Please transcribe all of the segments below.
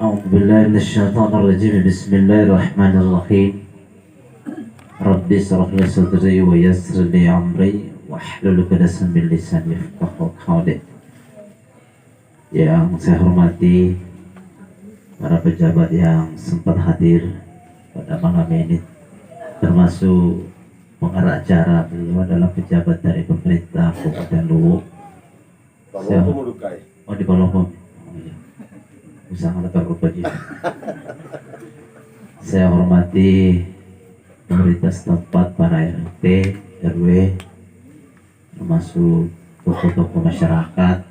أعوذ بالله من الشيطان الرجيم بسم الله الرحمن الرحيم رب اشرح لي صدري ويسر لي أمري واحلل عقدة من لساني يفقهوا قولي. Yang saya hormati para pejabat yang sempat hadir pada malam ini, termasuk pengarah acara. Beliau adalah pejabat dari pemerintah Kabupaten Luwu. Oh, di Baloho. Bisa ngelutar rupa juga. Saya hormati pemerintah setempat, para RT, RW, termasuk tokoh-tokoh masyarakat,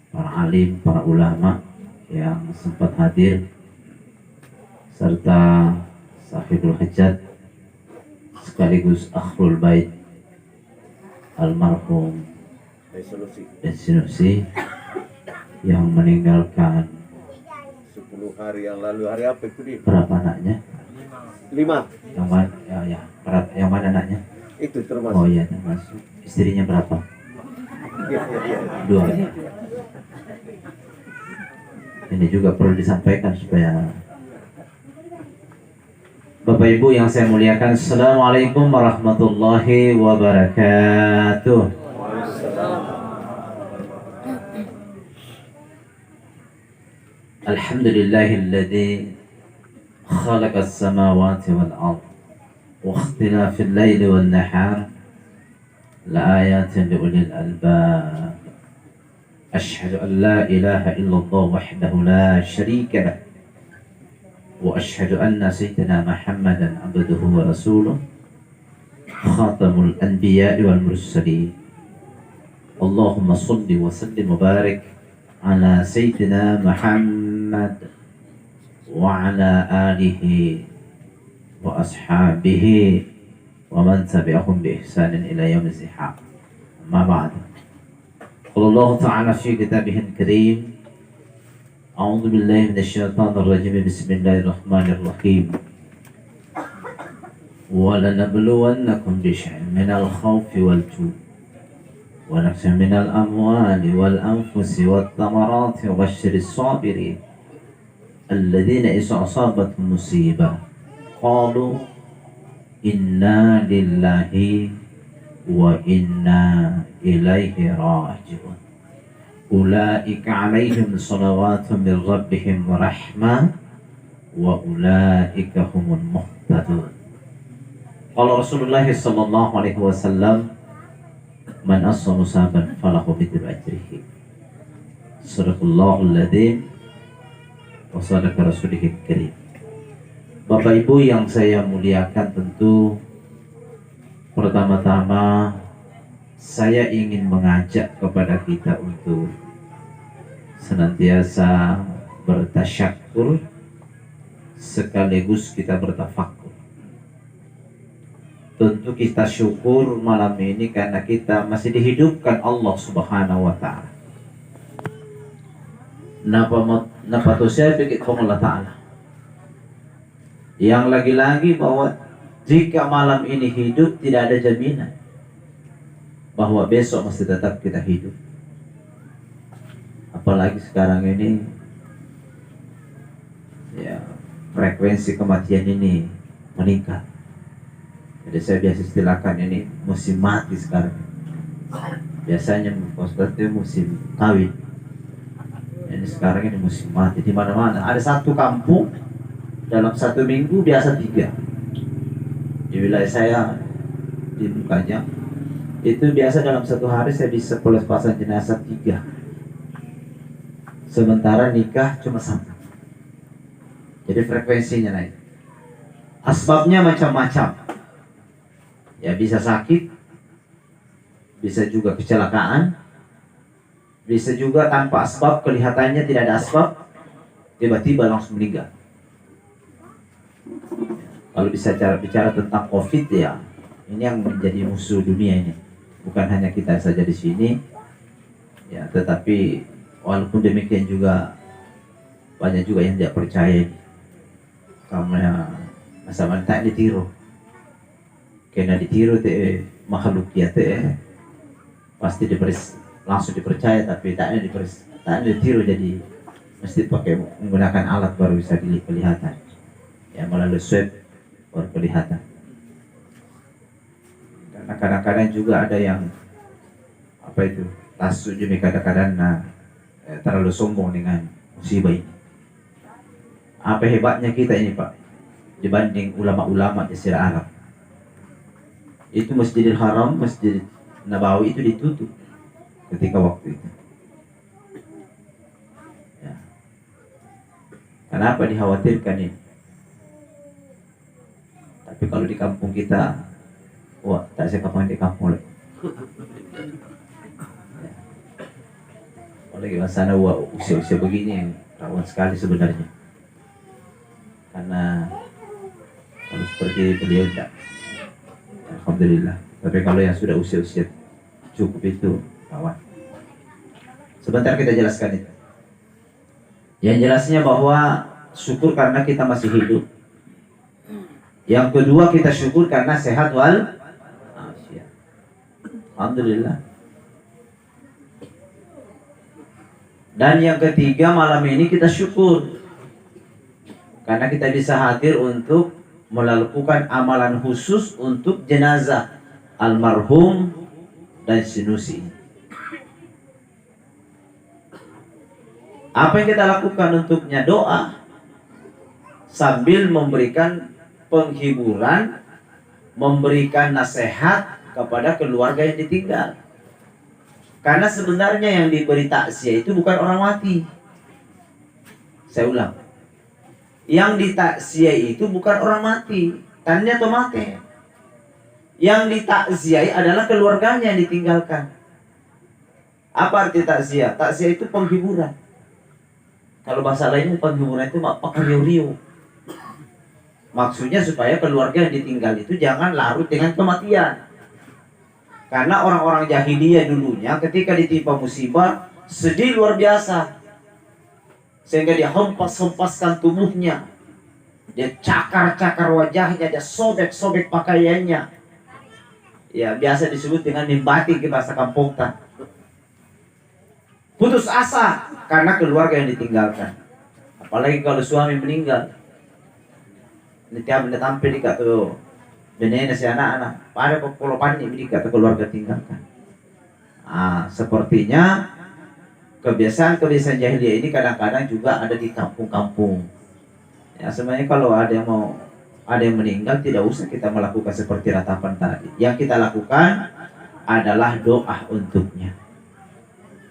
para alim, para ulama yang sempat hadir, serta sahibul hajat sekaligus akhlul bait almarhum Desinusi yang meninggalkan 10 hari yang lalu. Hari apa itu dia? berapa anaknya? 5. Yang mana anaknya? Itu termasuk. Oh iya, termasuk. Istrinya berapa? Ya. 2. Ini juga perlu disampaikan supaya Bapak Ibu yang saya muliakan. Assalamualaikum warahmatullahi wabarakatuh. Alhamdulillahilladzi khalaqas samawati wal ardh wa ikhtilafil laili wan nahar laayatin liulil albab. Asyhadu an la ilaha illallah wahdahu la syarika lah wa asyhadu anna sayyidina Muhammadan abduhu wa rasuluh khatamul anbiya'i wal mursalin. Allahumma shalli wa sallim wa barik ala sayyidina Muhammad wa ala alihi wa ashabihi wa man tabi'ahum bi ihsanin ila yaumil zihab. Amma ba'd. Qala Allah Ta'ala fi kitabihil karim, a'udzu billahi minasyaitonir rajim, bismillahirrahmanirrahim. Wa lanabluwannakum bi syai'in minal khawfi wal ju' wa naqsin minal amwali wal anfusi wat thamarati wa basyyiris sabirin alladzina idza asabatuhum musibah qalu inna lillahi wa inna ilaihi raji'un. Ulaika alaihim salawatun min rabbihim wa rahmah wa ulaika humul muhtadun. Qala Rasulullah sallallahu alaihi wasallam, man assa musaban falahu mithlu ajrihi. Sadaqallahul ladzim wa sadaqa rasulihil karim. Bapak Ibu yang saya muliakan, tentu pertama-tama saya ingin mengajak kepada kita untuk senantiasa bertasyakur sekaligus kita bertafakur. Tentu kita syukur malam ini karena kita masih dihidupkan Allah Subhanahu wa Ta'ala. Napa tu saya pikir Allah Ta'ala yang lagi-lagi bahwa jika malam ini hidup tidak ada jaminan bahwa besok masih tetap kita hidup. Apalagi sekarang ini ya, frekuensi kematian ini meningkat. Jadi saya biasa istilahkan ini musim mati sekarang. Biasanya itu musim kawin. Ini sekarang ini musim mati di mana-mana. Ada satu kampung dalam satu minggu biasa 3. Di wilayah saya di Mukanya itu biasa dalam satu hari saya bisa pelepasan jenazah 3. Sementara nikah cuma 1. Jadi frekuensinya naik. Asbabnya macam-macam. Ya, bisa sakit, bisa juga kecelakaan, bisa juga tanpa asbab, kelihatannya tidak ada asbab, tiba-tiba langsung meninggal. Kalau bisa bicara tentang COVID, ya ini yang menjadi musuh dunia ini. Bukan hanya kita saja di sini, ya, tetapi walaupun demikian juga banyak juga yang tidak percaya. Karena masa tak ditiru, kena ditiru makhluk dia pasti langsung dipercaya, tapi tak ditiru jadi mesti pakai menggunakan alat baru bisa kelihatan. Ya, melalui swab baru kelihatan. Karena kadang-kadang juga ada yang apa itu tasuk juga kadang-kadang terlalu sombong dengan musibah ini. Apa hebatnya kita ini Pak dibanding ulama-ulama Jazirah Arab? Itu Masjidil Haram, Masjid Nabawi itu ditutup ketika waktu itu. Ya. Kenapa dikhawatirkan ini? Tapi kalau di kampung kita, wah tak saya kapan di kampung lagi. Ya. Apalagi sana wah usia-usia begini yang rawan sekali sebenarnya. Karena kalau seperti beliau tidak, alhamdulillah. Tapi kalau yang sudah usia-usia cukup itu kawan. Sebentar kita jelaskan itu. Yang jelasnya bahwa syukur karena kita masih hidup. Yang kedua kita syukur karena sehat wal afiat. Alhamdulillah. Dan yang ketiga malam ini kita syukur karena kita bisa hadir untuk melakukan amalan khusus untuk jenazah almarhum dan Sinusi. Apa yang kita lakukan untuknya? Doa sambil memberikan penghiburan, memberikan nasihat kepada keluarga yang ditinggal. Karena sebenarnya yang diberi takziah itu bukan orang mati. Saya ulang. Yang ditakziah itu bukan orang mati, tanda atau mati. Yang ditakziah adalah keluarganya yang ditinggalkan. Apa arti takziah? Takziah itu penghiburan. Kalau bahasa lainnya penghiburan itu pakario-rio. Maksudnya supaya keluarga yang ditinggal itu jangan larut dengan kematian. Karena orang-orang jahiliyah dulunya ketika ditimpa musibah sedih luar biasa. Sehingga dia hempas-hempaskan tubuhnya. Dia cakar-cakar wajahnya, dia sobek-sobek pakaiannya. Ya, biasa disebut dengan mimbatik di bahasa kampung. Putus asa karena keluarga yang ditinggalkan. Apalagi kalau suami meninggal. Ini tiap tampil di kata benena si anak-anak. Pada pokolopan ini di kata keluarga tinggalkan. Sepertinya kebiasaan-kebiasaan jahiliyah ini kadang-kadang juga ada di kampung-kampung. Ya, sebenarnya kalau ada yang meninggal tidak usah kita melakukan seperti ratapan tadi. Yang kita lakukan adalah doa untuknya.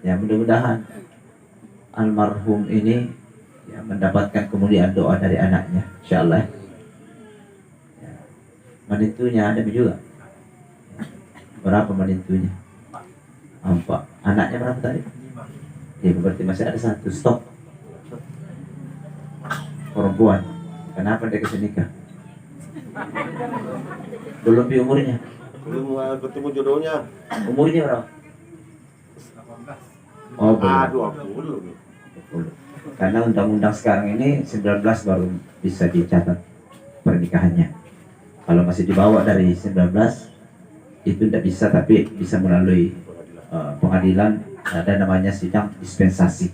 Ya, mudah-mudahan almarhum ini ya, mendapatkan kemuliaan doa dari anaknya, insyaallah. Ya, menitunya ada juga. Berapa menitunya? 4. Anaknya berapa tadi? Ya, berarti masih ada 1. Stop. Perempuan. Kenapa dia kesini nikah? Belum di umurnya. Belum ketemu jodohnya. Umurnya berapa? Oh, belum. 20. Karena undang-undang sekarang ini 19 baru bisa dicatat pernikahannya. Kalau masih di bawah dari 19 itu tidak bisa, tapi bisa melalui pengadilan. Ada namanya sidang dispensasi.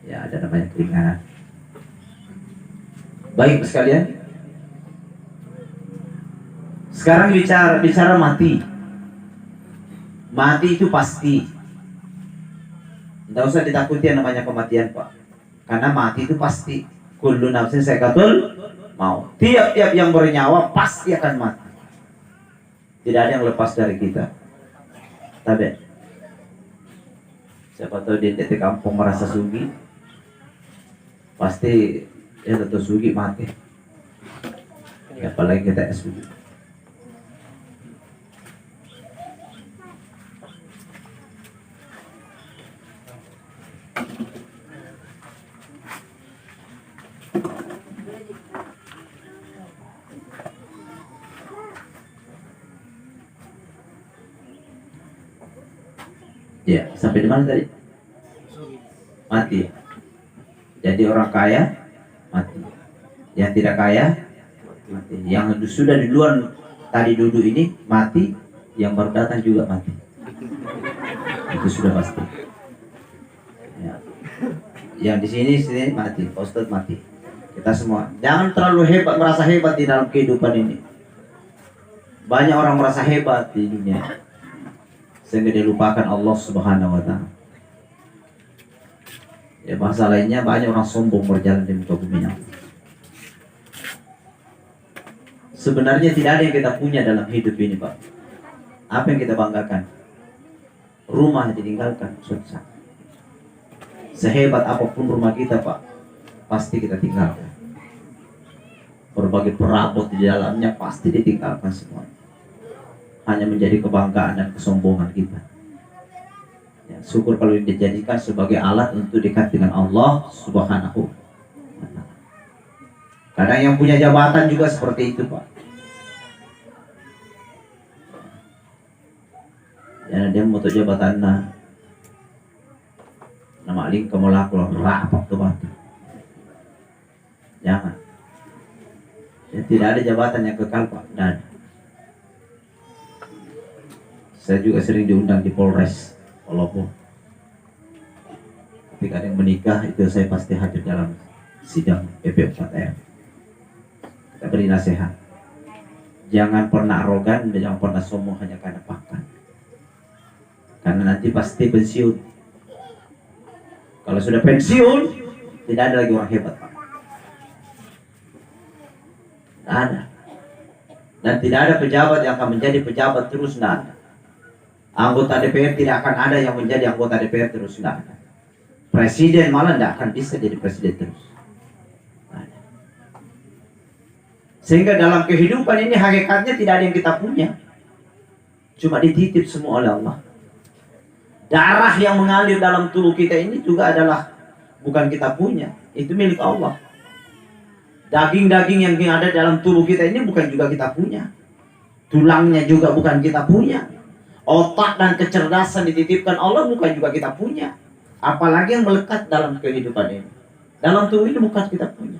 Ya, ada namanya keringanan. Baik sekalian. Sekarang bicara mati. Mati itu pasti. Tidak usah ditakuti yang namanya kematian, Pak. Karena mati itu pasti. Kullu nafsin sa'iqatul maut. Tiap-tiap yang bernyawa pasti akan mati. Tidak ada yang lepas dari kita. Tapi siapa tahu di kampung merasa sugi, pasti ya tentu sugi mati. Ya, apalagi kita sugi. Ya, sampai di mana tadi? Mati. Jadi orang kaya mati. Yang tidak kaya mati. Yang sudah di luar tadi duduk ini mati, yang baru datang juga mati. Itu sudah pasti. Ya. Yang di sini mati, Pak Ustadz mati. Kita semua jangan terlalu hebat, merasa hebat di dalam kehidupan ini. Banyak orang merasa hebat di dunia sehingga dia lupakan Allah Subhanahu wa taala. Ya, bahasa lainnya banyak orang sombong berjalan di muka bumi ini. Sebenarnya tidak ada yang kita punya dalam hidup ini, Pak. Apa yang kita banggakan? Rumah yang ditinggalkan, susah. Sehebat apapun rumah kita, Pak, pasti kita tinggalkan. Berbagai perabot di dalamnya pasti ditinggalkan semua. Hanya menjadi kebanggaan dan kesombongan kita. Ya, syukur kalau dijadikan sebagai alat untuk dekat dengan Allah Subhanahu wa ta'ala. Kadang yang punya jabatan juga seperti itu, Pak. Ya, dia mau jabatan nama link kemolakul rapat tuh, Pak. Jangan. Ya, tidak ada jabatan yang kekal, Pak. Dan saya juga sering diundang di Polres Palopo. Ketika ada yang menikah, itu saya pasti hadir dalam sidang PP4R. Kita beri nasihat. Jangan pernah arogan dan jangan pernah sombong hanya karena pangkat. Karena nanti pasti pensiun. Kalau sudah pensiun, tidak ada lagi orang hebat, Pak. Tidak ada. Dan tidak ada pejabat yang akan menjadi pejabat terus, tidak ada. Anggota DPR tidak akan ada yang menjadi anggota DPR terus, tidak ada. Presiden malah tidak akan bisa jadi presiden terus. Tidak ada. Sehingga dalam kehidupan ini hakikatnya tidak ada yang kita punya. Cuma dititip semua oleh Allah. Darah yang mengalir dalam tubuh kita ini juga adalah bukan kita punya, itu milik Allah. Daging-daging yang ada dalam tubuh kita ini bukan juga kita punya. Tulangnya juga bukan kita punya. Otak dan kecerdasan dititipkan Allah bukan juga kita punya. Apalagi yang melekat dalam kehidupan ini. Dalam tubuh ini bukan kita punya.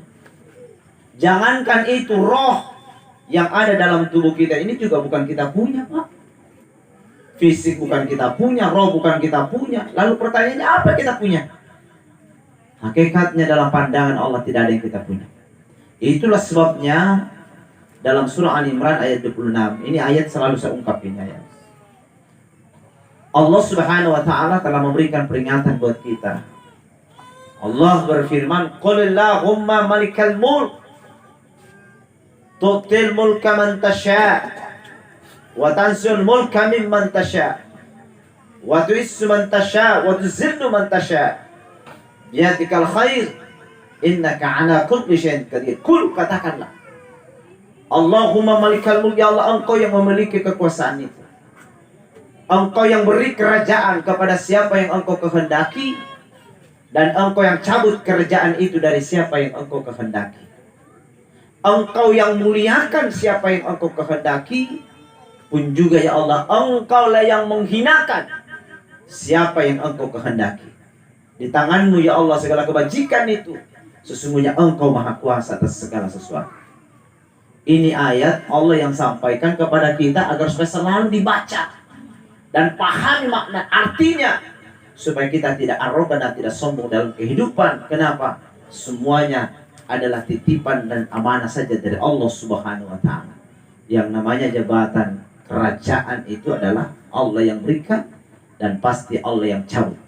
Jangankan itu, roh yang ada dalam tubuh kita ini juga bukan kita punya, Pak. Fisik bukan kita punya, roh bukan kita punya. Lalu pertanyaannya, apa kita punya? Hakikatnya dalam pandangan Allah tidak ada yang kita punya. Itulah sebabnya dalam surah Al-Imran ayat 26. Ini ayat selalu saya ungkap ini ayat. Allah Subhanahu wa ta'ala telah memberikan peringatan buat kita. Allah berfirman, Qulillahumma malikal mulk tu'til mulka man tasha' wa tansul mulka mimman tasha' wa tu'issu man tasha' wa tuzillu man tasha' biyadikal khair innaka ala kulli syai'in qadir. Kul, katakanlah, Allahumma malikal mulk, ya Allah, engkau yang memiliki kekuasaan itu. Engkau yang beri kerajaan kepada siapa yang engkau kehendaki, dan engkau yang cabut kerajaan itu dari siapa yang engkau kehendaki. Engkau yang muliakan siapa yang engkau kehendaki, pun juga ya Allah, engkau lah yang menghinakan siapa yang engkau kehendaki. Di tanganmu ya Allah segala kebajikan itu. Sesungguhnya engkau maha kuasa atas segala sesuatu. Ini ayat Allah yang sampaikan kepada kita agar supaya selalu dibaca dan pahami makna artinya, supaya kita tidak arogan dan tidak sombong dalam kehidupan. Kenapa? Semuanya adalah titipan dan amanah saja dari Allah Subhanahu wa ta'ala. Yang namanya jabatan kerajaan itu adalah Allah yang berikan, dan pasti Allah yang cabut.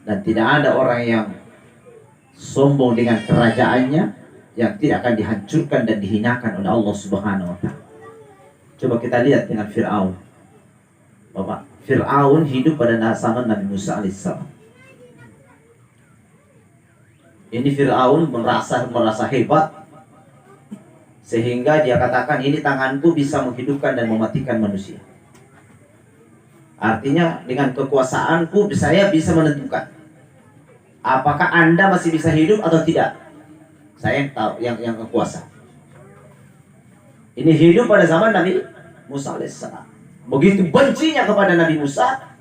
Dan tidak ada orang yang sombong dengan kerajaannya yang tidak akan dihancurkan dan dihinakan oleh Allah Subhanahu wa ta'ala. Coba kita lihat dengan Fir'aun. Bapak, Fir'aun hidup pada zaman Nabi Musa alaihissalam. Ini Fir'aun merasa hebat, sehingga dia katakan, ini tanganku bisa menghidupkan dan mematikan manusia. Artinya dengan kekuasaanku saya bisa menentukan apakah Anda masih bisa hidup atau tidak. Saya yang tahu, yang kekuasa. Ini hidup pada zaman Nabi Musa alaihissalam. Begitu bencinya kepada Nabi Musa,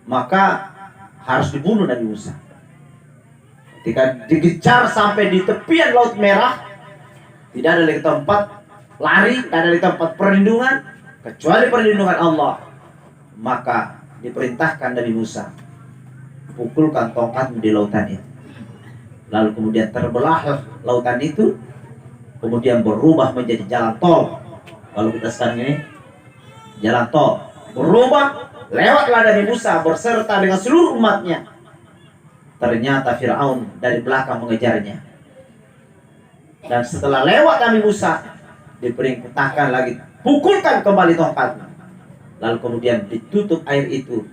maka harus dibunuh Nabi Musa. Ketika dikejar sampai di tepian Laut Merah, tidak ada lagi tempat lari, tidak ada lagi tempat perlindungan kecuali perlindungan Allah. Maka diperintahkan Nabi Musa pukulkan tongkatmu di lautan itu. Lalu kemudian terbelah lautan itu, kemudian berubah menjadi jalan tol. Kalau kita sekarang ini jalan tol berubah, lewatlah Nabi Musa berserta dengan seluruh umatnya. Ternyata Fir'aun dari belakang mengejarnya. Dan setelah lewat Nabi Musa, diperintahkan lagi, pukulkan kembali tongkatnya. Lalu kemudian ditutup air itu,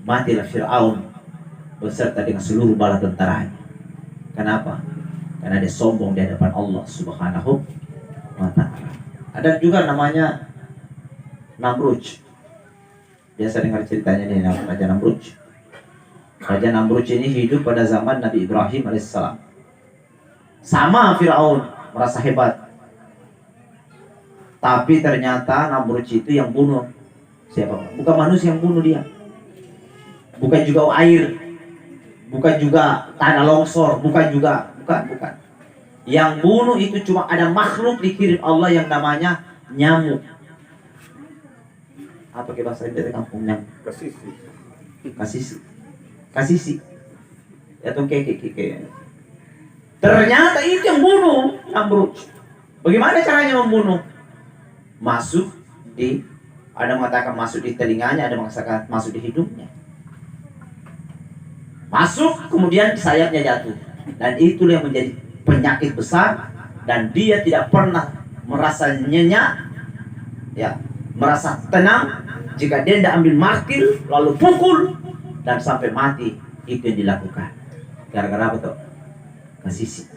matilah Fir'aun beserta dengan seluruh bala tentaranya. Kenapa? Karena dia sombong di hadapan Allah Subhanahu wa ta'ala. Ada juga namanya Namrud. Biasa dengar ceritanya nih, Raja Namrud. Raja Namrud ini hidup pada zaman Nabi Ibrahim alaihissalam. Sama Fir'aun, merasa hebat. Tapi ternyata Namrud itu yang bunuh siapa? Bukan manusia yang bunuh dia. Bukan juga air. Bukan juga tanah longsor. Bukan. Yang bunuh itu cuma ada makhluk dikirim Allah yang namanya nyamuk. Apa ke bahasa Indonesia kampung nyamuk? Kasisi. Ya tuh kayak. Ternyata itu yang bunuh Namrud. Bagaimana caranya membunuh? Ada mengatakan masuk di telinganya, ada mengatakan masuk di hidungnya. Masuk, kemudian sayapnya jatuh. Dan itulah yang menjadi penyakit besar. Dan dia tidak pernah merasa nyenyak, ya, merasa tenang jika dia tidak ambil martil lalu pukul dan sampai mati. Itu yang dilakukan. Gara-gara apa tuh? Kasisi.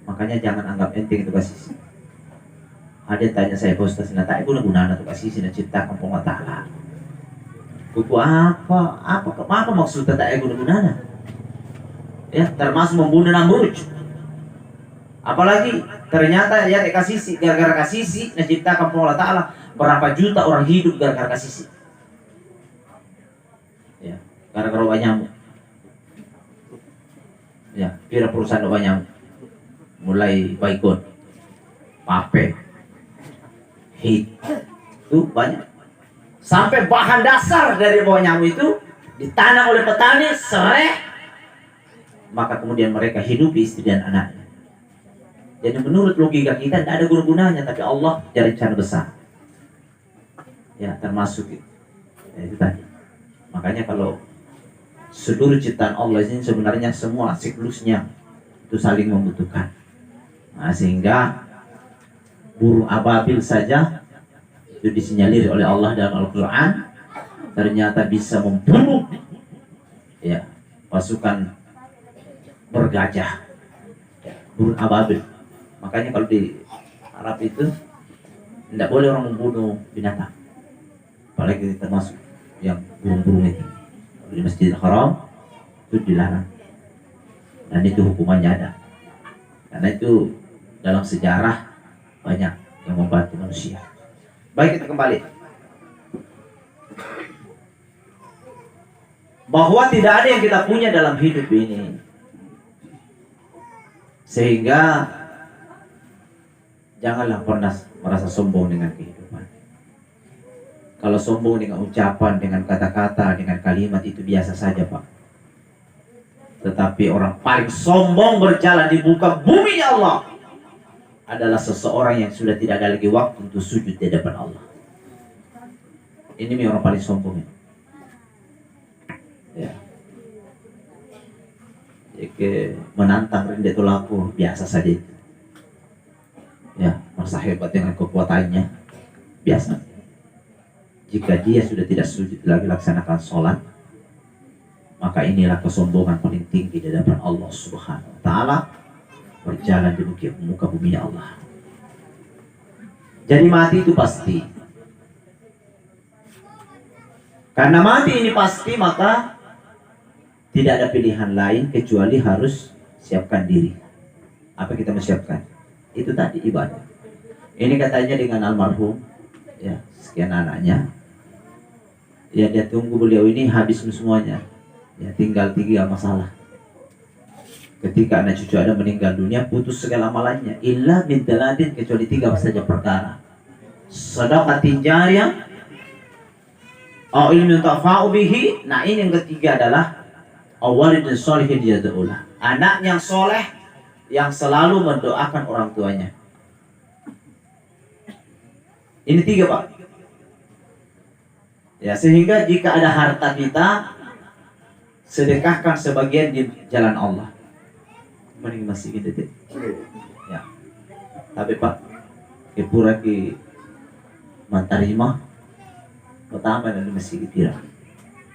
Makanya jangan anggap enteng itu kasisi. Ada tanya saya, Pak Ustaz, nah tak guna-guna tuh kasisi nak ciptakan Allah Ta'ala. Kuku apa maksudnya tak guna-guna? Ya, termasuk membunuh Namrud. Apalagi ternyata ya kasisi, gara-gara kasisi nak ciptakan Allah Ta'ala. Berapa juta orang hidup gara-gara kasisi. Ya, gara-gara obat nyamuk. Ya, kira perusahaan obat nyamuk. Mulai Baygon, Pape, Hit, itu banyak. Sampai bahan dasar dari obat nyamuk itu ditanam oleh petani, serai. Maka kemudian mereka hidupi istri dan anaknya. Jadi menurut logika kita tidak ada guna-gunanya, tapi Allah dari rencana besar. Ya, termasuk itu. Ya, itu tadi. Makanya kalau seluruh ciptaan Allah ini sebenarnya semua siklusnya itu saling membutuhkan. Nah, sehingga burung ababil saja itu disinyalir oleh Allah dalam Al-Quran ternyata bisa membunuh ya pasukan bergajah, ya, burung ababil. Makanya kalau di Arab itu tidak boleh orang membunuh binatang, apalagi termasuk yang burung-burung itu. Di Masjidil Haram itu dilarang dan itu hukumannya ada, karena itu dalam sejarah banyak yang membantu manusia. Baik, kita kembali bahwa tidak ada yang kita punya dalam hidup ini, sehingga janganlah pernah merasa sombong dengan kehidupan. Kalau sombong dengan ucapan, dengan kata-kata, dengan kalimat itu biasa saja, Pak. Tetapi orang paling sombong berjalan di muka bumi Allah adalah seseorang yang sudah tidak ada lagi waktu untuk sujud di hadapan Allah. Ini orang paling sombong. Ya. Jadi menantang rendah itu laku biasa saja. Ya, merasa hebat dengan kekuatannya biasa. Jika dia sudah tidak sujud lagi laksanakan sholat, maka inilah kesombongan paling tinggi di hadapan Allah Subhanahu wa ta'ala, berjalan di muka bumi Allah. Jadi mati itu pasti. Karena mati ini pasti, maka tidak ada pilihan lain kecuali harus siapkan diri. Apa kita menyiapkan? Itu tadi ibadah. Ini katanya dengan almarhum, ya, sekian anaknya. Ya, dia tunggu beliau ini habis semuanya. Ya, tinggal 3 masalah. Ketika anak cucu ada meninggal dunia, putus segala amalannya. Illa min daladin, kecuali 3 saja perkara. Sedekah jariyah, Au ilmin tafa'u bihi. Nah, ini yang ketiga adalah awalidin sholihin yad'ulah. Anak yang soleh yang selalu mendoakan orang tuanya. Ini tiga, Pak. Ya, sehingga jika ada harta kita, sedekahkan sebagian di jalan Allah. Mending masih gitu. Ya. Tapi Pak, kepura ki mantarima pertama dan masih gitu.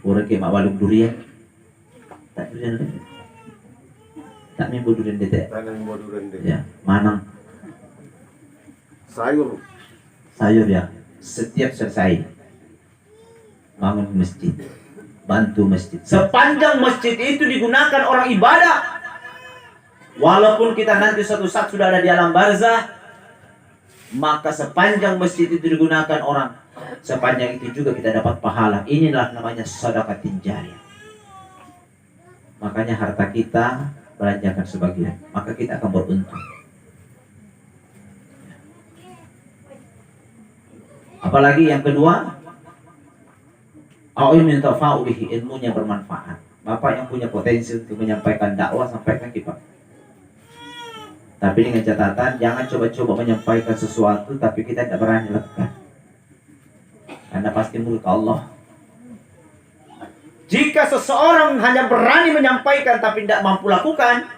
Pura ki mak waluk durian. Tak durian lagi. Tak mimbu durian dete. Ya, manang. Sayur ya. Setiap selesai bangun masjid, bantu masjid. Sepanjang masjid itu digunakan orang ibadah, walaupun kita nanti suatu saat sudah ada di alam barzah, maka sepanjang masjid itu digunakan orang, sepanjang itu juga kita dapat pahala. Inilah namanya sedekah jariyah. Makanya harta kita belanjakan sebagian, maka kita akan beruntung. Apalagi yang kedua, ilmu tafa'u bihi, ilmunya bermanfaat. Bapak yang punya potensi untuk menyampaikan dakwah, sampaikan kita. Tapi dengan catatan, jangan coba-coba menyampaikan sesuatu tapi kita tidak berani lakukan. Karena pasti mulut Allah. Jika seseorang hanya berani menyampaikan tapi tidak mampu lakukan,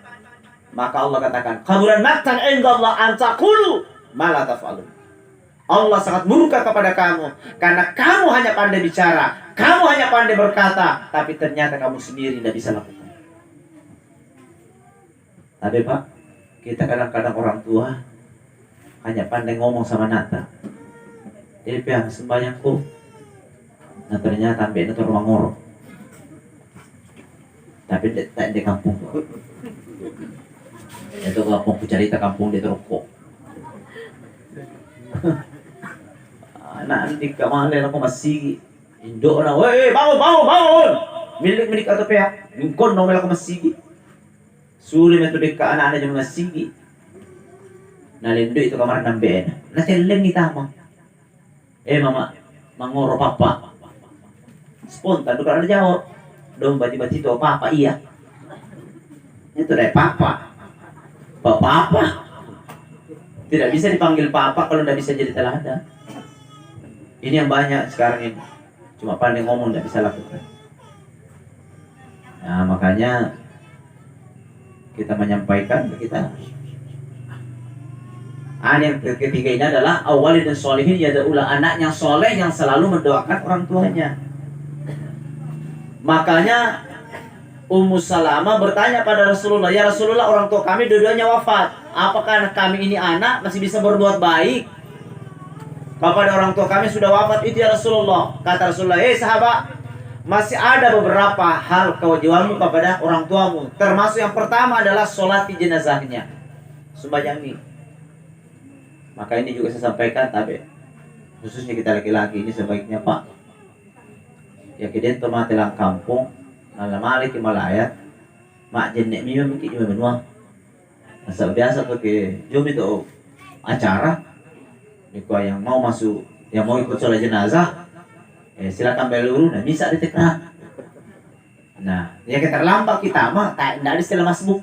maka Allah katakan, kaburan maqtan indallah an taqulu ma la taf'alun. Allah sangat murka kepada kamu karena kamu hanya pandai bicara, kamu hanya pandai berkata, tapi ternyata kamu sendiri tidak bisa lakukan. Tapi Pak, kita kadang-kadang orang tua hanya pandai ngomong sama nata. Jadi pihak sembahyangku, nah ternyata ambil itu rumah ngorok. Tapi tak di kampung. Itu kampung cerita kampung di rokok. Nanti kemarin aku masih Indo na, weh bangun. Milik atau pihak, mingkon nomel aku masih. Sulit metode ke anak-anak yang masih. Nalindo itu kamar nambe. Nateleng ni tama. Mama, mangoro papa. Spontan tuh kalau ada jawab. Dong bati-bati itu papa iya. Itu dari papa. Papa. Tidak bisa dipanggil papa kalau tidak bisa jadi teladan. Ini yang banyak sekarang ini. Cuma pandai ngomong tidak bisa lakukan. Nah, makanya kita menyampaikan kita. Yang ketiga ini adalah awalidin sholihin yad'ulah, anak yang soleh yang selalu mendoakan orang tuanya. Makanya Ummu Salamah bertanya pada Rasulullah, ya Rasulullah, orang tua kami dua-duanya wafat. Apakah kami ini anak masih bisa berbuat baik kepada orang tua kami sudah wafat itu ya Rasulullah? Kata Rasulullah, sahabat, masih ada beberapa hal kewajibanmu kepada orang tuamu. Termasuk yang pertama adalah sholati jenazahnya, sembahyang. Maka ini juga saya sampaikan, tapi khususnya kita laki-laki ini sebaiknya Pak, ya kita mati lang kampung, malam malik malayat, mak jenek mimpi mikir juga benua. Asal biasa tuh ke jom itu acara. Jika yang mau masuk, yang mau ikut sholat jenazah, silakan beluru, nah bisa ditekan. Nah, ya kita terlambat kita mah, tidak ada istilah masbuk.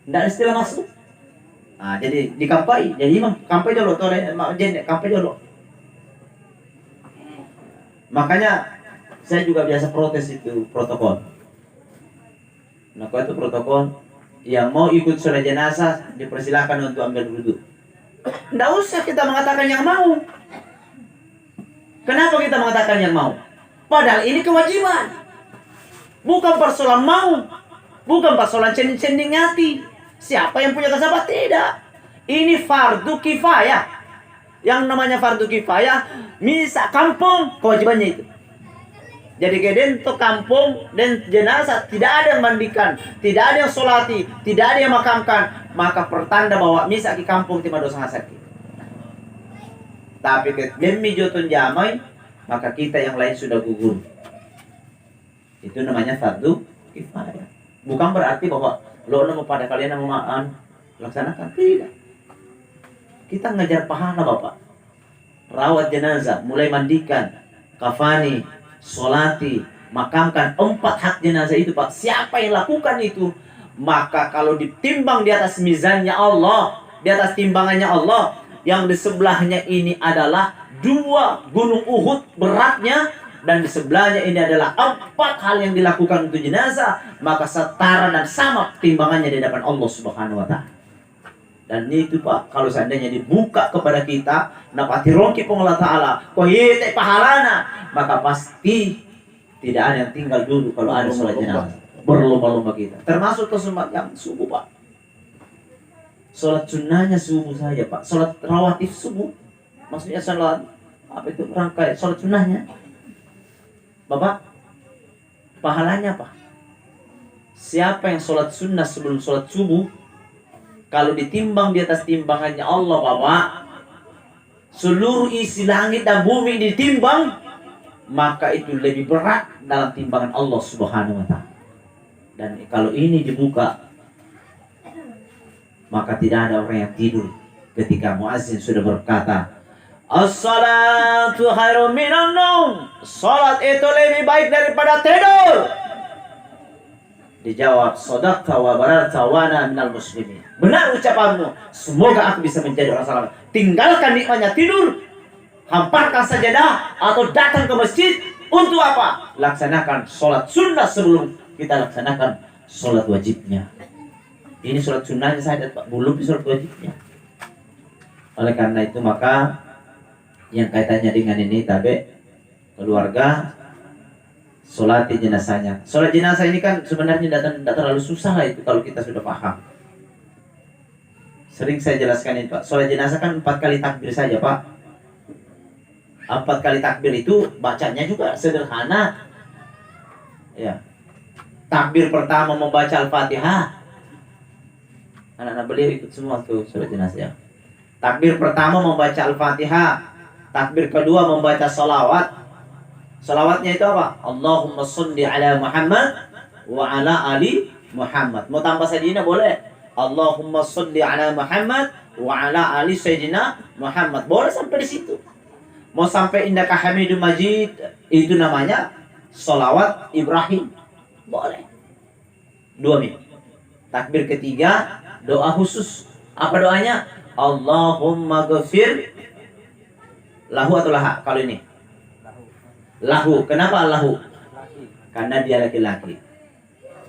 Tidak ada istilah masbuk. Nah, jadi dikampai, jadi imam kampai dulu, kampai dulu. Makanya saya juga biasa protes itu protokol. Nah, kalau itu protokol, yang mau ikut sholat jenazah dipersilakan untuk ambil wudhu. Tidak usah kita mengatakan yang mau. Kenapa kita mengatakan yang mau? Padahal ini kewajiban. Bukan persoalan mau, bukan persoalan cending-cending hati. Siapa yang punya kesempatan? Tidak. Ini fardu kifayah. Yang namanya fardu kifayah, misa kampung kewajibannya itu. Jadi keden to kampung dan jenazah tidak ada yang mandikan, tidak ada yang sholati, tidak ada yang makamkan, maka pertanda bahwa misa di kampung tima dosa sakit. Tapi demi jotun jamai, maka kita yang lain sudah gugur. Itu namanya fardu kifayah. Bukan berarti bahwa lo mau pada kalian mau laksanakan, tidak. Kita ngejar pahala Bapak. rawat jenazah, mulai mandikan, kafani, solati, makamkan. 4 hak jenazah itu Pak, siapa yang lakukan itu, maka kalau ditimbang di atas mizannya Allah, di atas timbangannya Allah, yang di sebelahnya ini adalah 2 gunung Uhud beratnya, dan di sebelahnya ini adalah 4 hal yang dilakukan untuk jenazah, maka setara dan sama timbangannya di hadapan Allah Subhanahu wa Ta'ala. Dan itu Pak, kalau seandainya dibuka kepada kita, napati rongki pengolah Ta'ala, koyete pahalana, maka pasti tidak ada yang tinggal dulu kalau ada sholat jenazah. Berlomba-lomba kita, termasuk kesumat yang subuh Pak. Sholat sunnahnya subuh saja Pak, sholat rawatib subuh, maksudnya sholat apa itu, rangkai sholat sunnahnya Bapak, pahalanya Pak. Siapa yang sholat sunnah sebelum sholat subuh, kalau ditimbang di atas timbangannya Allah Bapak, seluruh isi langit dan bumi ditimbang, maka itu lebih berat dalam timbangan Allah Subhanahu wa Ta'ala. Dan kalau ini dibuka, maka tidak ada orang yang tidur ketika muazzin sudah berkata, as-salatu khairum minan naum, salat itu lebih baik daripada tidur. Dijawab, shadaqta wa bararta wa ana minal muslimin. Benar ucapanmu, semoga aku bisa menjadi orang selamat. Tinggalkan nikmatnya tidur, hamparkan sajadah atau datang ke masjid. Untuk apa? Laksanakan sholat sunnah sebelum kita laksanakan sholat wajibnya. Ini sholat sunnahnya saja Pak, belum sholat wajibnya. Oleh karena itu maka yang kaitannya dengan ini tabe keluarga, sholat jenazahnya. Sholat jenazah ini kan sebenarnya tidak terlalu susah lah itu kalau kita sudah paham. Sering saya jelaskan ini Pak, sholat jenazah kan 4 kali takbir saja Pak. 4 kali takbir itu bacanya juga sederhana. Ya. Takbir pertama membaca Al-Fatihah. Anak-anak beliau ikut semua tuh sholat jenazah. Takbir pertama membaca Al-Fatihah. Takbir kedua membaca salawat. Salawatnya itu apa? Allahumma sholli ala Muhammad wa ala ali Muhammad. Mau tambah sayyidina boleh. Allahumma sholli ala Muhammad wa ala ali sayyidina Muhammad. Boleh sampai di situ. Mau sampai indaka hamidum majid, itu namanya salawat Ibrahim. Boleh. 2 menit. Takbir ketiga doa khusus. Apa doanya? Allahumma ghafir lahu atau laha kalau ini? Lahu. Kenapa lahu? Karena dia laki-laki.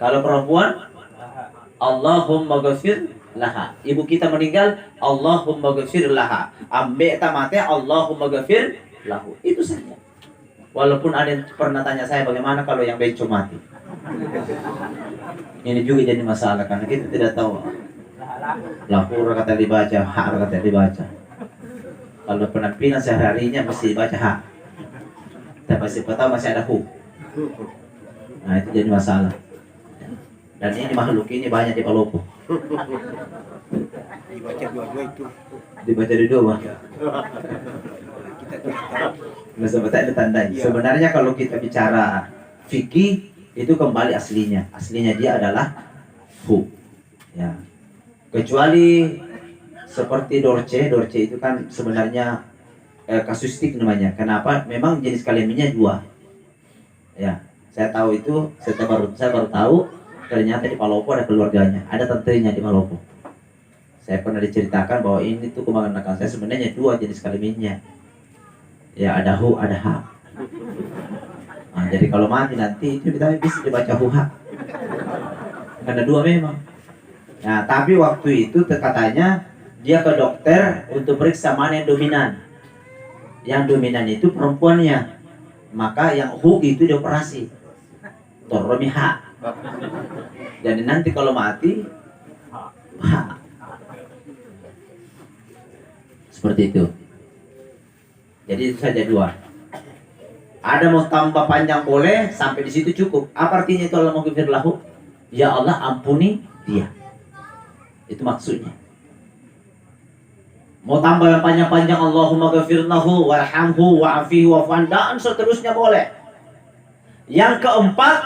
Kalau perempuan? Allahumma ghafir laha. Ibu kita meninggal, Allahumma ghafir laha. Ambek tamate Allahumma ghafir lahu. Itu saja. Walaupun ada yang pernah tanya saya bagaimana kalau yang bencong mati. Ini juga jadi masalah karena kita tidak tahu. Lahu kata dibaca, hak kata dibaca. Kalau penampilan sehari-harinya mesti dibaca hak. Tapi siapa tahu masih ada hu. Nah itu jadi masalah. Dan ini makhluk ini banyak di Palopo. Dibaca dua-dua itu. Dibaca di dua. Masa ada tandanya. Sebenarnya kalau kita bicara fikih itu kembali aslinya. Aslinya dia adalah hu. Ya. Kecuali seperti dorce itu kan sebenarnya kasustik namanya. Kenapa? Memang jenis kalimatnya 2. Ya, saya tahu itu. Saya baru tahu ternyata di Palopo ada keluarganya, ada tantenya di Palopo. Saya pernah diceritakan bahwa ini tuh kebanyakan saya sebenarnya 2 jenis kalimatnya. Ya ada hu, ada ha. Nah, jadi kalau mati nanti itu kita bisa dibaca hu ha. Karena 2 memang. Nah, tapi waktu itu katanya dia ke dokter untuk periksa mana yang dominan. Yang dominan itu perempuannya. Maka yang hu itu dioperasi. Torromiha. Jadi nanti kalau mati ha. Seperti itu. Jadi itu saja 2. Ada mau tambah panjang boleh, sampai di situ cukup. Apa artinya itu Allah maghfir lahu? Ya Allah ampuni dia. Itu maksudnya. Mau tambah yang panjang-panjang Allahumma ghafir lahu warhamhu wa'afihi wa'fu dan seterusnya boleh. Yang keempat,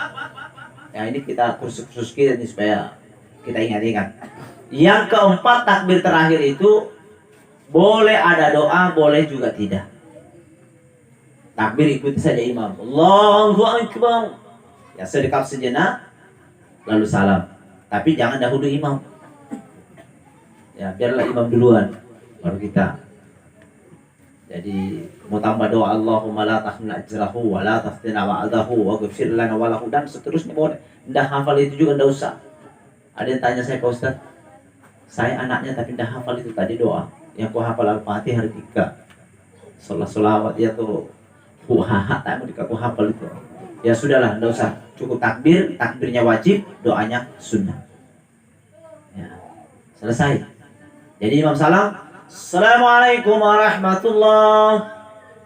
ya ini kita kursus kita ini supaya kita ingat-ingat. Yang keempat takbir terakhir itu boleh ada doa, boleh juga tidak. Takbir ikuti saja imam. Allahu Akbar. Ya sedekap sejenak, lalu salam. Tapi jangan dahulu imam. Ya biarlah imam duluan, baru kita. Jadi mau tambah doa Allahumma la tahmil ajrahu wa la taftina wa'adahu wa ghfir lana wa lahu dan seterusnya boleh. Ndak hafal itu juga ndak usah. Ada yang tanya saya, Pak Ustaz, saya anaknya tapi ndak hafal itu tadi doa. Yang ku hafal Al-Fatihah hari 3. Sholawat ya tuh. Wah, tak mau dikaku hafal itu. Ya sudahlah, ndak usah. Cukup takbir, takbirnya wajib, doanya sunnah. Ya, selesai. Jadi imam salam, Assalamualaikum warahmatullahi.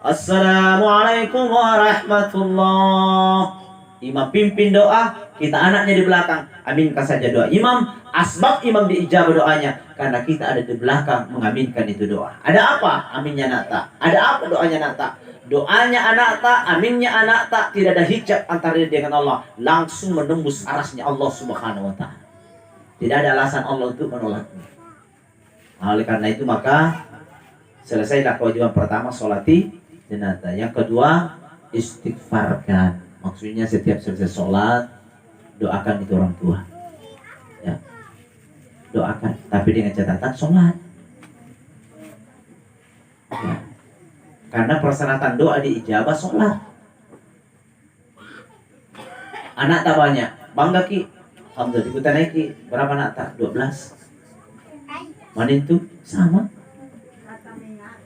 Assalamualaikum warahmatullahi. Imam pimpin doa, kita anaknya di belakang, aminkan saja doa imam. Asbab imam diijabah doanya karena kita ada di belakang mengaminkan itu doa. Ada apa? Aminnya anak tak. Ada apa doanya anak tak? Doanya anak tak, aminnya anak tak, tidak ada hijab antara dia dengan Allah, langsung menembus arasnya Allah Subhanahu wa ta'ala. Tidak ada alasan Allah untuk menolaknya. Nah, oleh karena itu maka selesailah kewajiban pertama, sholati jenazah. Yang kedua, istighfarkan. Maksudnya setiap selesai sholat, doakan itu orang tua. Ya. Doakan, tapi dengan catatan sholat. Ya. Karena persyaratan doa diijabah sholat. Anak tak banyak, bangga ki. Alhamdulillah ikutan naik ki. Berapa anak tak? 12. Mana itu? Sama.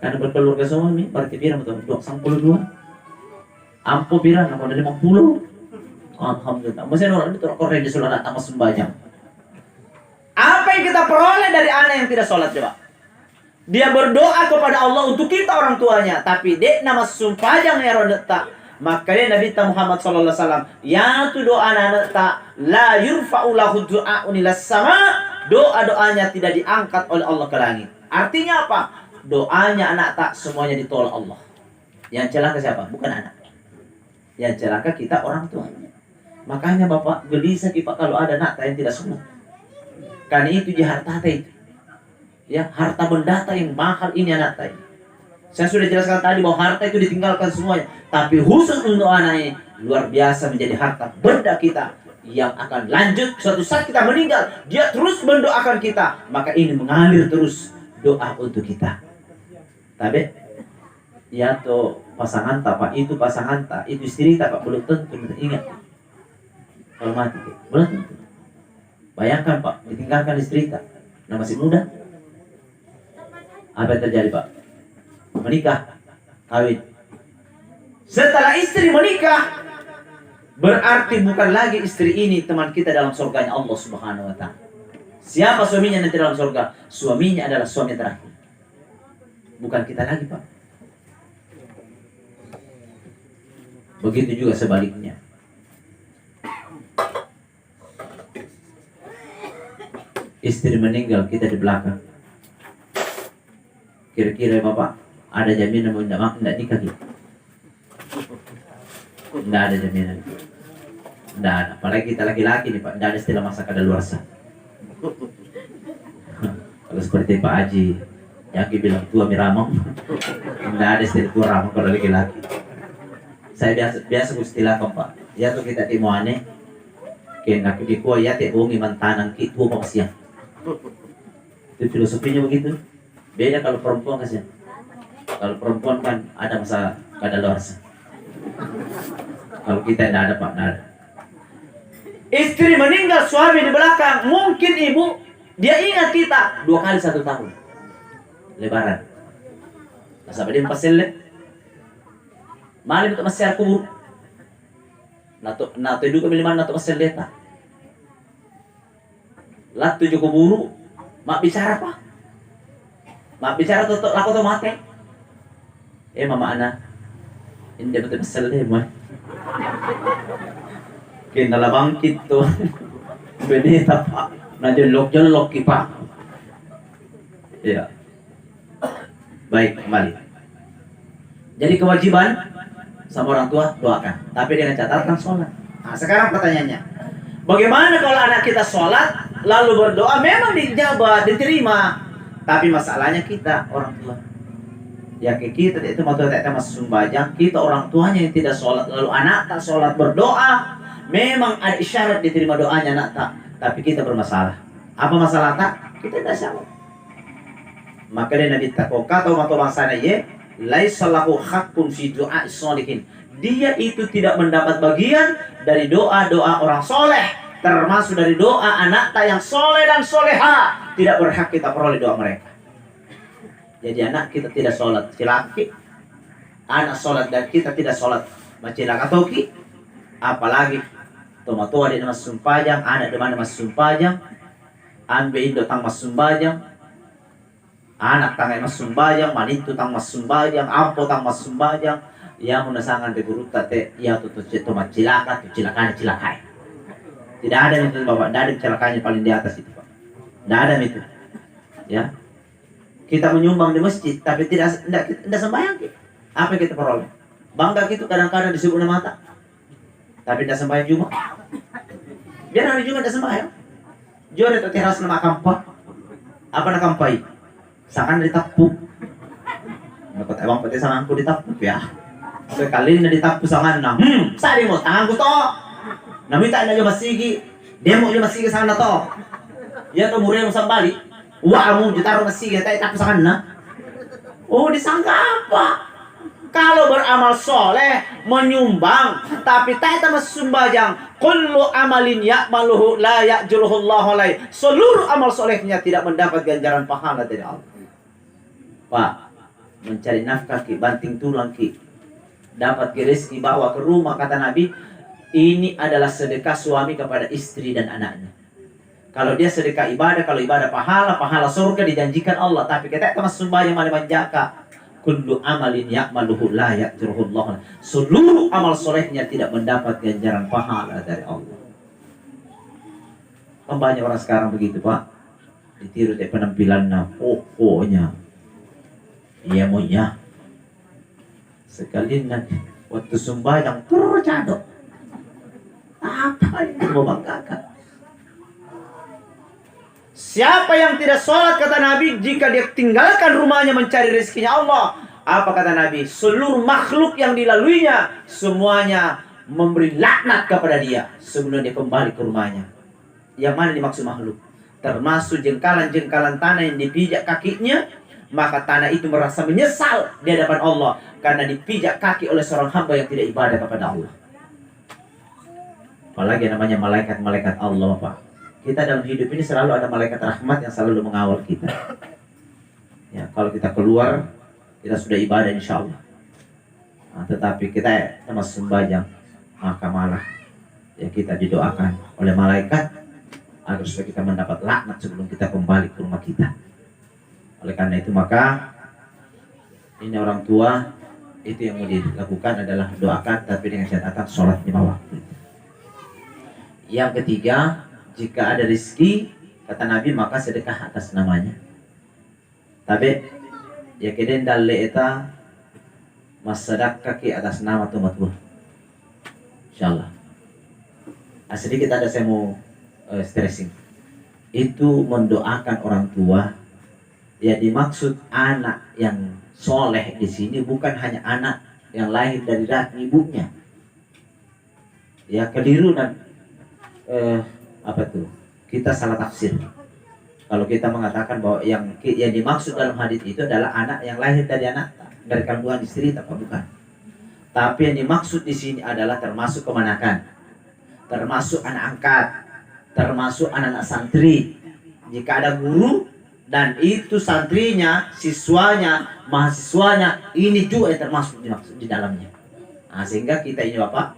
Karena berkeluarga suami, berarti pirang betul. 22. Ampo pirang, apa dari 50. Alhamdulillah. Maksudnya orang itu orang di sholat tak mau sembahyang. Apa yang kita peroleh dari anak yang tidak sholat coba? Dia berdoa kepada Allah untuk kita orang tuanya, tapi dek nama sumpah yang tak. Makanya Nabi Muhammad sallallahu alaihi wasallam, ya tu doa anak tak la yurfa'u lahu du'a'un ila sama, doa-doanya tidak diangkat oleh Allah ke langit. Artinya apa? Doanya anak tak semuanya ditolak Allah. Yang celaka siapa? Bukan anak. Yang celaka kita orang tuanya. Makanya Bapak gelisah Pak kalau ada anak tak yang tidak sunat. Karena itu harta itu. Ya, harta benda yang mahal ini anak tadi. Saya sudah jelaskan tadi bahwa harta itu ditinggalkan semuanya, tapi khusus untuk anak ini luar biasa menjadi harta benda kita yang akan lanjut suatu saat kita meninggal, dia terus mendoakan kita, maka ini mengalir terus doa untuk kita. Tapi ya tuh pasangan tak Pak, itu pasangan tak, itu istri tak Pak, belum tentu. Ingat, kalau mati belum tentu. Bayangkan Pak, ditinggalkan istri tak, nah masih muda. Apa yang terjadi Pak? Menikah, kawin. Setelah istri menikah, berarti bukan lagi istri ini teman kita dalam surganya Allah Subhanahu wa ta'ala. Siapa suaminya nanti dalam surga? Suaminya adalah suami terakhir. Bukan kita lagi Pak. Begitu juga sebaliknya. Istri meninggal, kita di belakang. Kira-kira Bapak ada jaminan mau tidak nikah gitu? Tidak ada jaminan. Tidak ada. Apalagi kita laki-laki nih Pak, tidak ada istilah masa kadaluarsa. Kalau seperti Pak Haji yang bilang tua miramong, tidak ada istilah tua ramong kalau laki-laki. Saya biasa istilah Pak. Ya tuh kita timo aneh. Kena kudikuah ya te bongi mantanang ki tua pangsiang. Itu filosofinya begitu. Beda kalau perempuan kasihan. Kalau perempuan kan ada masa kadaluarsa. Kalau kita tidak ada Pak, tidak ada. Istri meninggal, suami di belakang. Mungkin ibu, dia ingat kita 2 kali 1 tahun. Lebaran. Nasabah dia pasel. Malam itu masih aku. Nato itu kami liman nato pasel leta. Latu juga buru. Mak bicara Pak. Mak bicara tuh aku tuh mati. Mama ana. Hindi betul pasal deh mo. Kinalabang kito. Benita Pak. Najolok-jolok Pak. Ya. Baik, kembali. Jadi kewajiban sama orang tua doakan, tapi dengan catatan sholat. Nah, sekarang pertanyaannya, bagaimana kalau anak kita sholat lalu berdoa? Memang dijabah, diterima, tapi masalahnya kita orang tua. Ya kita itu matu tak masuk sembahyang, kita orang tuanya yang tidak sholat, lalu anak tak sholat berdoa, memang ada isyarat diterima doanya anak tak, tapi kita bermasalah. Apa masalah tak? Kita tidak sholat. Maka dia Nabi takut atau matu bangsana ye, laisa lahu haqqun fi du'a sholihin. Dia itu tidak mendapat bagian dari doa-doa orang soleh, termasuk dari doa anak tak yang soleh dan soleha, tidak berhak kita peroleh doa mereka. Jadi anak kita tidak sholat cilaki, anak sholat dan kita tidak sholat macilaka toki, apalagi tomato ada mas sumpajang, anak di mana mas sumpajang, ambe indo tang mas sumpajang, anak tangai mas sumpajang, manintu tang mas sumpajang, ampo tang mas sumpajang, yang menasangan di guru tate, ya tuh tomat cilaka, tuh cilakai. Tidak ada itu bapak, tidak ada celakanya paling di atas itu pak, tidak ada itu, ya. Kita menyumbang di masjid, tapi tidak sembahyang. Apa yang kita peroleh? Bangga kita kadang-kadang disebut nama mata, tapi tidak sembahyang Jumat. Biar hari Jumat tidak sembahyang. Jual itu teras nama kampak. Apa nak kampai? Seakan ditapuk. Dapat abang peti sanganku ditapuk ya. Sekali ini ditapuk sangan na. Sari mo tanganku to. Namita na juga masigi. Demo juga masigi sana to. Ya to mureh mo sambali. Wah, mau ditaruh masih ya, tapi sangan na. Oh, disangka apa? Kalau beramal soleh, menyumbang, tapi tak masuk sembahyang. Kullu amalin ya'maluhu la ya'juruhu Allah alaih. Seluruh amal solehnya tidak mendapat ganjaran pahala dari Allah. Pak, mencari nafkah ki, banting tulang ki, dapat rezeki bawa ke rumah, kata Nabi, ini adalah sedekah suami kepada istri dan anaknya. Kalau dia sedekah ibadah, kalau ibadah pahala surga dijanjikan Allah. Tapi kita masuk sembahyang malah manjaka. Kullu amalin ya'maluhu la ya'juruhu Allah. Seluruh amal solehnya tidak mendapat ganjaran pahala dari Allah. Banyak orang sekarang begitu pak. Ditiru dari penampilannya, pokoknya. Iya maunya. Sekali nanti waktu sembahyang tercadok. Apa yang mau banggakan? Siapa yang tidak sholat kata Nabi, jika dia tinggalkan rumahnya mencari rezekinya Allah, apa kata Nabi? Seluruh makhluk yang dilaluinya semuanya memberi laknat kepada dia sebelum dia kembali ke rumahnya. Yang mana dimaksud makhluk? Termasuk jengkalan-jengkalan tanah yang dipijak kakinya, maka tanah itu merasa menyesal di hadapan Allah karena dipijak kaki oleh seorang hamba yang tidak ibadah kepada Allah. Apalagi namanya malaikat-malaikat Allah pak. Kita dalam hidup ini selalu ada malaikat rahmat yang selalu mengawal kita. Ya, kalau kita keluar, kita sudah ibadah insya Allah. Nah, tetapi kita masuk sembahyang, maka malah ya kita didoakan oleh malaikat agar supaya kita mendapat laknat sebelum kita kembali ke rumah kita. Oleh karena itu maka ini orang tua itu yang mau dilakukan adalah doakan tapi dengan catatan sholat 5 waktu. Yang ketiga, jika ada rezeki, kata Nabi, maka sedekah atas namanya. Tapi ya keden dalle eta masadakah ki atas nama tumat buah. Insyaallah. Sedikit ada saya mau stressing. Itu mendoakan orang tua. Ya dimaksud anak yang soleh di sini bukan hanya anak yang lahir dari rahim ibunya. Ya keliru dan apa tuh? Kita salah tafsir. Kalau kita mengatakan bahwa yang dimaksud dalam hadis itu adalah anak yang lahir dari kandungan istri, apa bukan? Tapi yang dimaksud di sini adalah termasuk kemanakan, termasuk anak angkat, termasuk anak-anak santri. Jika ada guru dan itu santrinya, siswanya, mahasiswanya, ini juga yang termasuk dimaksud di dalamnya. Nah, sehingga kita ini Bapak,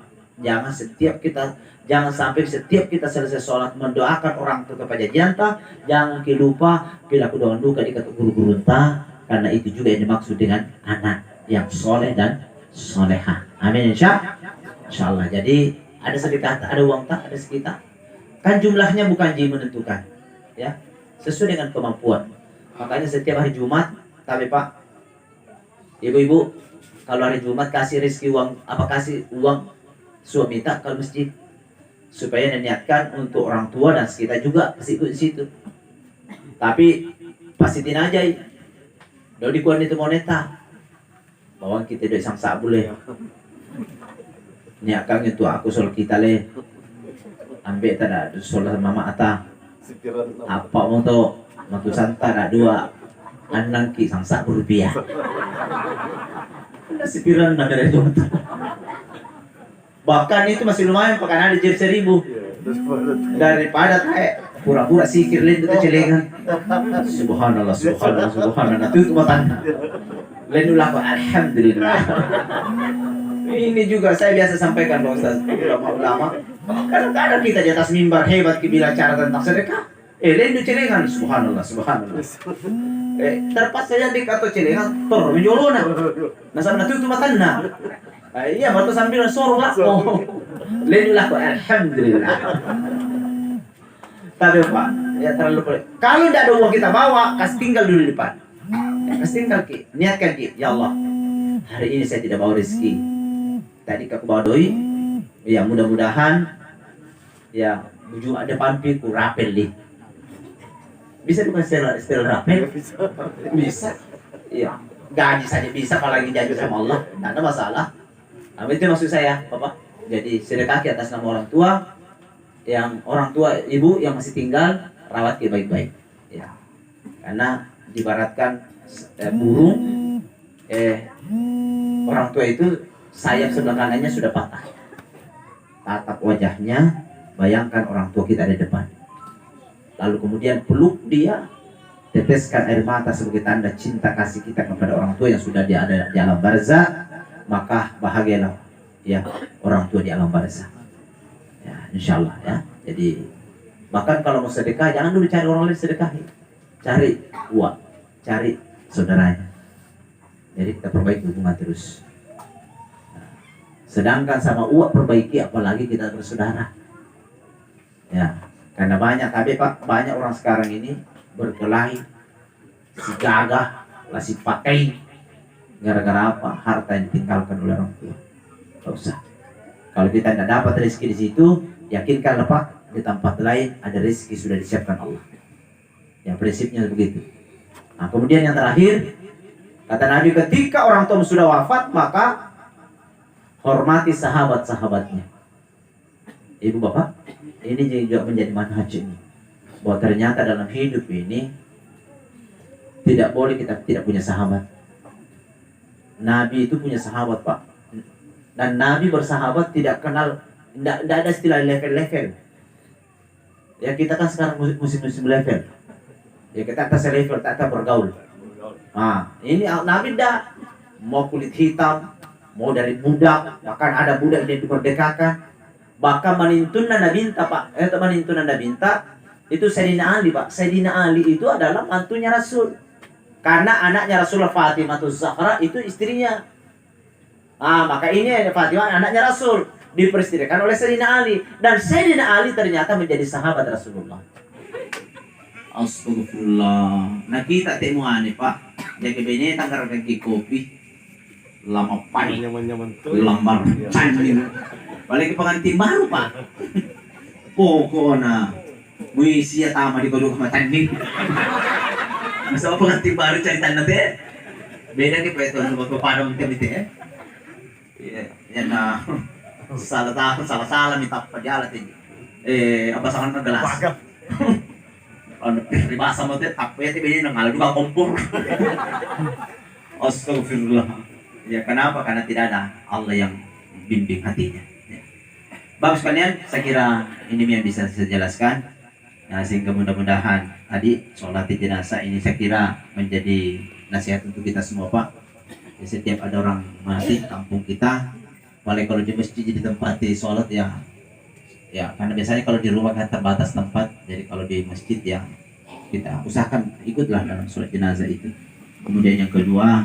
jangan sampai setiap kita selesai sholat mendoakan orang tua kepada janta, jangan lupa kita kudoan duka di kata guru-guru entah, karena itu juga yang dimaksud dengan anak yang soleh dan soleha. Amin insyaallah. Jadi ada sedekah, ada uang tak, ada sekitar. Kan jumlahnya bukan Ji menentukan, ya sesuai dengan kemampuan. Makanya setiap hari Jumat, tapi Pak, ibu-ibu, kalau hari Jumat kasih rezeki uang, kasih uang suami tak kalau masjid. Supaya diniatkan untuk orang tua dan sekitar juga ikut di situ. Tapi pastiin aja, do dikuan itu moneta. bawang kita dek sang sak boleh. Ni akang itu aku sol kita le. Ambek tada sol mama ata. Sikiran Apa mau to? Matu santa ada dua. Anang ki sang sak rupiah. Ada sepiran dari itu. Bahkan itu masih lumayan pakai ada jadi 1.000 daripada kayak pura-pura sikir lain itu celengan. Subhanallah, subhanallah, subhanallah. Itu matanya. Lain ulah kok alhamdulillah. Ini juga saya biasa sampaikan Pak Ustaz, ulama-ulama. Kadang-kadang kita di atas mimbar hebat bicara tentang sedekah. Lain itu celengan. Subhanallah, subhanallah. Terpas saja di kata celengan, tor menjolona. Nasa na itu matanya. Iya, baru sambil sorong lah. Lain ulah kok alhamdulillah. Tapi Pak, ya terlalu pelit. Kalau tidak ada uang kita bawa, kasih tinggal dulu di depan. Ya, kasih tinggal ki, niatkan ki, ya Allah, hari ini saya tidak bawa rezeki. Tadi aku bawa doi, ya mudah-mudahan, ya ujung ada pampi ku rapel nih. Bisa bukan setel rapel? Bisa. Iya, gaji saja bisa, apalagi janji sama Allah, tidak ada masalah. Nah, itu maksud saya, Bapak. Jadi sedekah ki atas nama orang tua. Yang orang tua ibu yang masih tinggal rawat dia baik-baik ya, karena dibaratkan burung orang tua itu sayap sebelah kanannya sudah patah, tatap wajahnya, bayangkan orang tua kita ada di depan, lalu kemudian peluk dia, teteskan air mata sebagai tanda cinta kasih kita kepada orang tua yang sudah ada di alam barzah, maka bahagialah ya orang tua di alam barzah. Ya, insyaallah ya. Jadi bahkan kalau mau sedekah jangan dulu cari orang lain sedekah, cari uang, cari saudaranya. Jadi kita perbaiki hubungan terus. Nah, sedangkan sama uang perbaiki, apalagi kita bersaudara. Ya, karena banyak tapi Pak, banyak orang sekarang ini berkelahi, si gagah, lah si pakai, gara-gara apa? Harta yang ditinggalkan oleh orang tua. Tidak usah. Kalau kita tidak dapat rezeki di situ, yakinkanlah Pak, di tempat lain ada rezeki sudah disiapkan Allah. Ya, prinsipnya begitu. Nah, kemudian yang terakhir, kata Nabi, ketika orang tua sudah wafat, maka hormati sahabat-sahabatnya. Ibu bapak, ini juga menjadi manhaj ini. Bahwa ternyata dalam hidup ini tidak boleh kita tidak punya sahabat. Nabi itu punya sahabat Pak. Dan Nabi bersahabat tidak kenal, tidak ada istilah level-level. Ya kita kan sekarang musim-musim level. Ya kita atas level, tak bergaul. Nah, ini Nabi tidak mau kulit hitam, mau dari budak, bahkan ada budak yang dimerdekakan. Bahkan manintuna nabinta Pak, manintuna nabinta itu Sayyidina Ali Pak. Sayyidina Ali itu adalah mantunya Rasul. Karena anaknya Rasulullah Fatimah Zahra itu istrinya. Maka ini Fatimah anaknya Rasul diperistirakan oleh Sayyidina Ali, dan Sayyidina Ali ternyata menjadi sahabat Rasulullah. Astagfirullah. Nah kita temuan nih Pak, jadi bini tanggar kaki kopi lama panik, lambar canggih. Balik ke pengantin baru Pak. Pokoknya muisia tama di kodok sama tanding. Masa pengantin baru cari tanda teh. Beda ke petuan sama pepadam tim itu ya. Yan na salah minta pajalat ini. Apa sangan ng gelas. Ano ribasa mo te tapet ini nang juga kompor. Astagfirullah. Ya kenapa? Karena tidak ada Allah yang bimbing hatinya. Ya. Bagus kalian, saya kira ini yang bisa saya jelaskan. Nah, sehingga mudah-mudahan tadi sholat jenazah ini saya kira menjadi nasihat untuk kita semua Pak. Ya, setiap ada orang mati kampung kita, paling kalau di masjid jadi tempat di sholat ya karena biasanya kalau di rumah kan terbatas tempat, jadi kalau di masjid ya kita usahakan ikutlah dalam sholat jenazah itu. Kemudian yang kedua,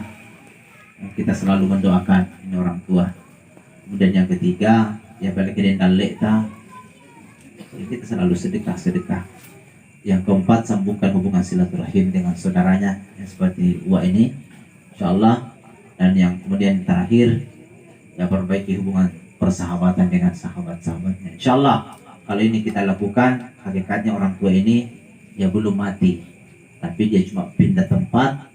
kita selalu mendoakan ini orang tua. Kemudian yang ketiga, ya balik ke dalekta, kita selalu sedekah. Yang keempat, sambungkan hubungan silaturahim dengan saudaranya yang seperti Uwa ini, insyaallah. Dan yang kemudian terakhir, ya perbaiki hubungan persahabatan dengan sahabat-sahabatnya. Insyaallah kalau ini kita lakukan, hakikatnya orang tua ini ya belum mati, tapi dia cuma pindah tempat,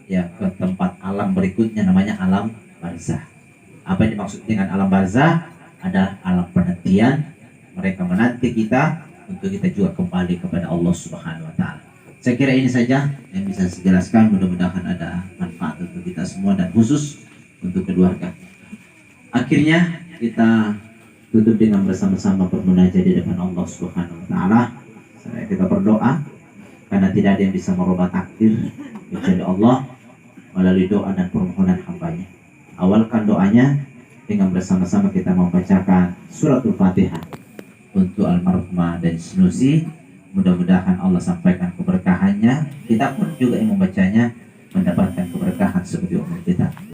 ya ke tempat alam berikutnya, namanya alam barzah. Apa yang dimaksud dengan alam barzah? Ada alam penantian, mereka menanti kita untuk kita juga kembali kepada Allah Subhanahu wa taala. Saya kira ini saja yang bisa saya jelaskan, mudah-mudahan ada manfaat untuk kita semua dan khusus untuk keluarga. Akhirnya kita tutup dengan bersama-sama bermunajat di depan Allah Subhanahu wa taala. Kita berdoa karena tidak ada yang bisa merubah takdir kecuali Allah melalui doa dan permohonan hambanya. Awalkan doanya dengan bersama-sama kita membacakan suratul Fatihah untuk almarhumah dan Sinusi. Mudah-mudahan Allah sampaikan keberkahannya. Kita pun juga yang membacanya mendapatkan keberkahan seperti umur kita.